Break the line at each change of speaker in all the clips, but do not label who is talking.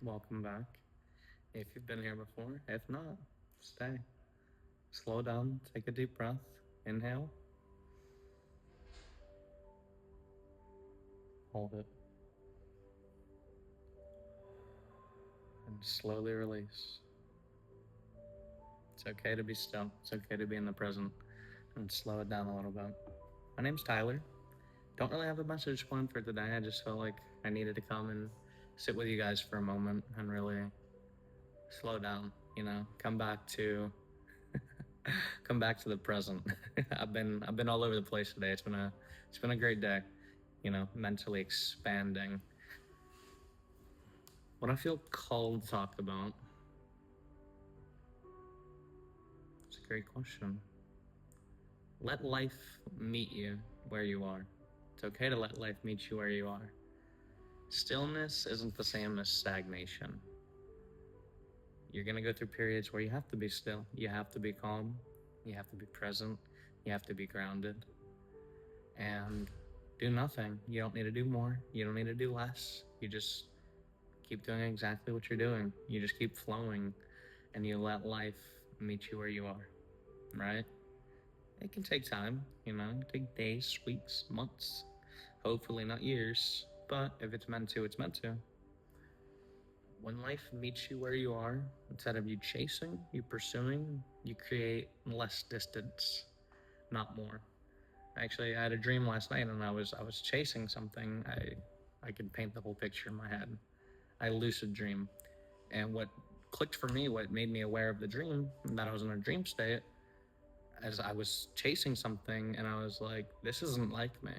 Welcome back. If you've been here before, if not, stay. Slow down, take a deep breath, inhale, hold it, and slowly release. It's okay to be still, it's okay to be in the present, and slow it down a little bit. My name's Tyler. Don't really have a message planned for today. I just felt like I needed to come and sit with you guys for a moment and really slow down, come back to come back to the present. I've been all over the place today. It's been a great day, mentally expanding. What I feel called to talk about is a great question. Let life meet you where you are. It's okay to let life meet you where you are. Stillness isn't the same as stagnation. You're gonna go through periods where you have to be still, you have to be calm, you have to be present, you have to be grounded, and do nothing. You don't need to do more, you don't need to do less. You just keep doing exactly what you're doing. You just keep flowing and you let life meet you where you are, right? It can take time, take days, weeks, months, hopefully not years, but if it's meant to, it's meant to. When life meets you where you are, instead of you chasing, you pursuing, you create less distance, not more. Actually, I had a dream last night and I was chasing something. I could paint the whole picture in my head. I lucid dream. And what clicked for me, what made me aware of the dream, that I was in a dream state, as I was chasing something and I was like, this isn't like me.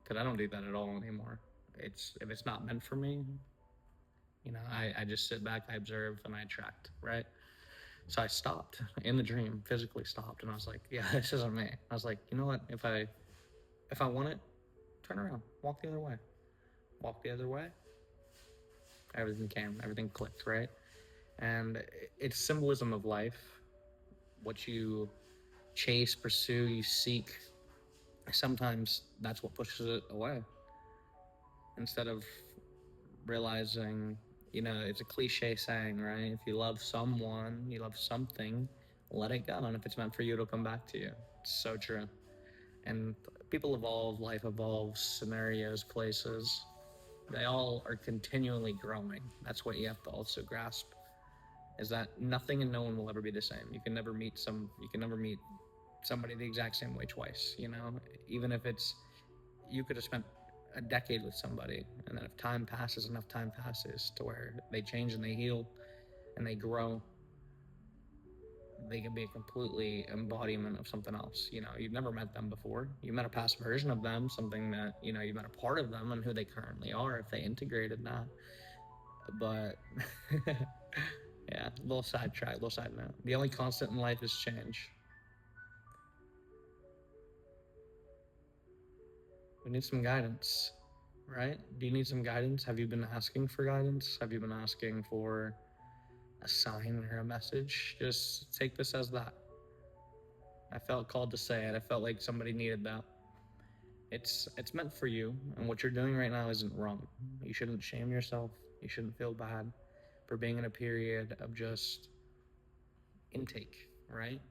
Because I don't do that at all anymore. If it's not meant for me, I just sit back, I observe, and I attract, right? So I stopped in the dream, physically stopped, and I was like, yeah, this isn't me. I was like, you know what? If I want it, turn around, walk the other way. Walk the other way. Everything came, everything clicked, right? And it's symbolism of life. What you chase, pursue, you seek, sometimes that's what pushes it away. Instead of realizing, it's a cliche saying, right? If you love someone, you love something, let it go. And if it's meant for you, it'll come back to you. It's so true. And people evolve, life evolves, scenarios, places, they all are continually growing. That's what you have to also grasp, is that nothing and no one will ever be the same. You can never meet somebody the exact same way twice, even if it's, you could have spent a decade with somebody, and then if time passes, enough time passes to where they change and they heal and they grow, they can be a completely embodiment of something else. You've never met them before. You met a past version of them, something that, you met a part of them and who they currently are if they integrated that. But yeah, a little sidetrack, little side note. The only constant in life is change. We need some guidance, right? Do you need some guidance? Have you been asking for guidance? Have you been asking for a sign or a message? Just take this as that. I felt called to say it. I felt like somebody needed that. It's meant for you, and what you're doing right now isn't wrong. You shouldn't shame yourself. You shouldn't feel bad for being in a period of just intake, right?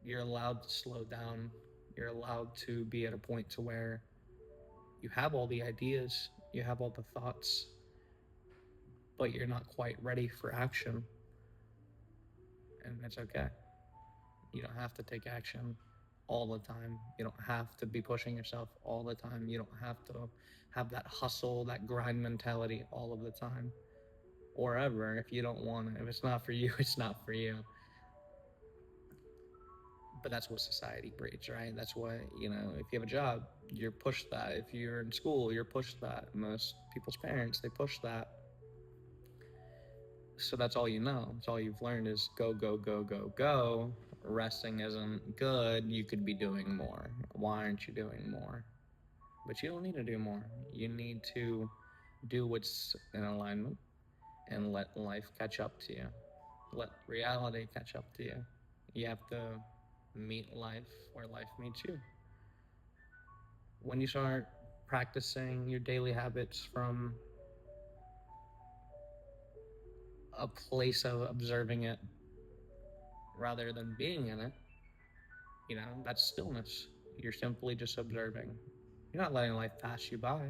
You're allowed to slow down. You're allowed to be at a point to where you have all the ideas, you have all the thoughts, but you're not quite ready for action, and it's okay. You don't have to take action all the time. You don't have to be pushing yourself all the time. You don't have to have that hustle, that grind mentality all of the time or ever if you don't want it. If it's not for you, it's not for you. But that's what society breeds, right? That's what, if you have a job, you're pushed that. If you're in school, you're pushed that. Most people's parents, they push that. So that's all you know. That's all you've learned is go, go, go, go, go. Resting isn't good. You could be doing more. Why aren't you doing more? But you don't need to do more. You need to do what's in alignment and let life catch up to you. Let reality catch up to you. You have to meet life where life meets you. When you start practicing your daily habits from a place of observing it rather than being in it, that's stillness. You're simply just observing. You're not letting life pass you by.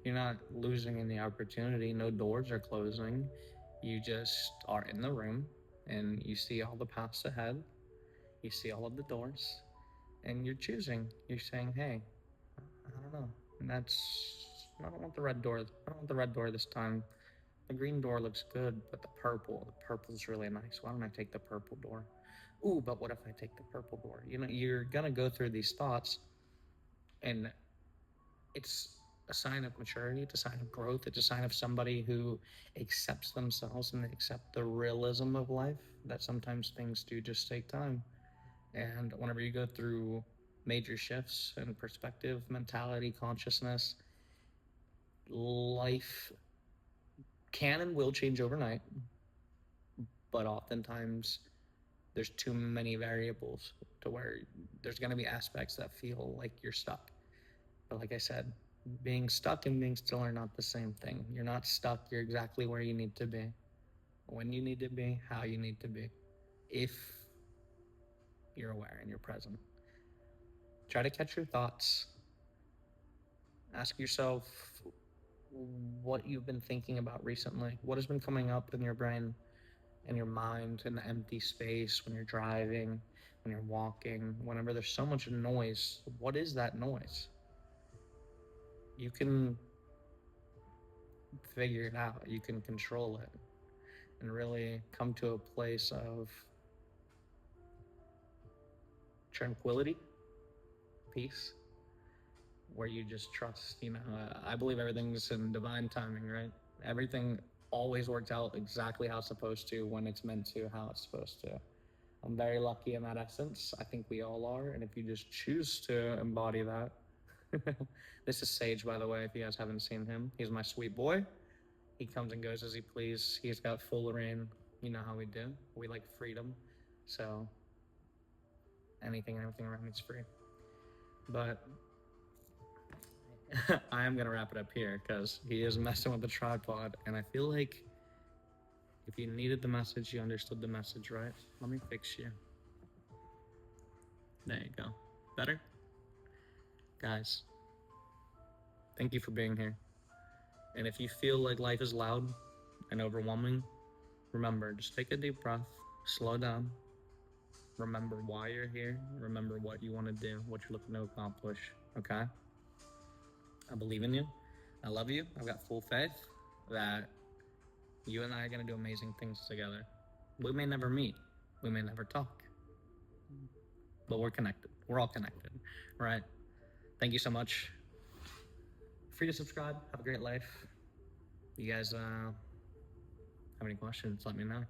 You're not losing any opportunity. No doors are closing. You just are in the room and you see all the paths ahead. You see all of the doors and you're choosing. You're saying, hey, I don't know. And I don't want the red door. I don't want the red door this time. The green door looks good, but the purple's really nice. Why don't I take the purple door? Ooh, but what if I take the purple door? You're gonna go through these thoughts, and it's a sign of maturity. It's a sign of growth. It's a sign of somebody who accepts themselves and they accept the realism of life. That sometimes things do just take time. And whenever you go through major shifts in perspective, mentality, consciousness, life can and will change overnight, but oftentimes there's too many variables to where there's going to be aspects that feel like you're stuck. But like I said, being stuck and being still are not the same thing. You're not stuck. You're exactly where you need to be, when you need to be, how you need to be, if you're aware and you're present. Try to catch your thoughts. Ask yourself what you've been thinking about recently. What has been coming up in your brain, in your mind, in the empty space, when you're driving, when you're walking, whenever there's so much noise. What is that noise? You can figure it out. You can control it and really come to a place of tranquility, peace, where you just trust. I believe everything's in divine timing, right? Everything always works out exactly how it's supposed to, when it's meant to, how it's supposed to. I'm very lucky in that essence. I think we all are. And if you just choose to embody that, this is Sage, by the way, if you guys haven't seen him. He's my sweet boy. He comes and goes as he please. He's got full reign. You know how we do. We like freedom. So anything and everything around me is free. But I am going to wrap it up here because he is messing with the tripod. And I feel like if you needed the message, you understood the message, right? Let me fix you. There you go. Better? Guys, thank you for being here. And if you feel like life is loud and overwhelming, remember, just take a deep breath, slow down, remember why you're here, remember what you want to do, what you're looking to accomplish, okay? I believe in you. I love you. I've got full faith that you and I are going to do amazing things together. We may never meet. We may never talk. But we're connected. We're all connected, right? Thank you so much. Free to subscribe. Have a great life. You guys have any questions, let me know.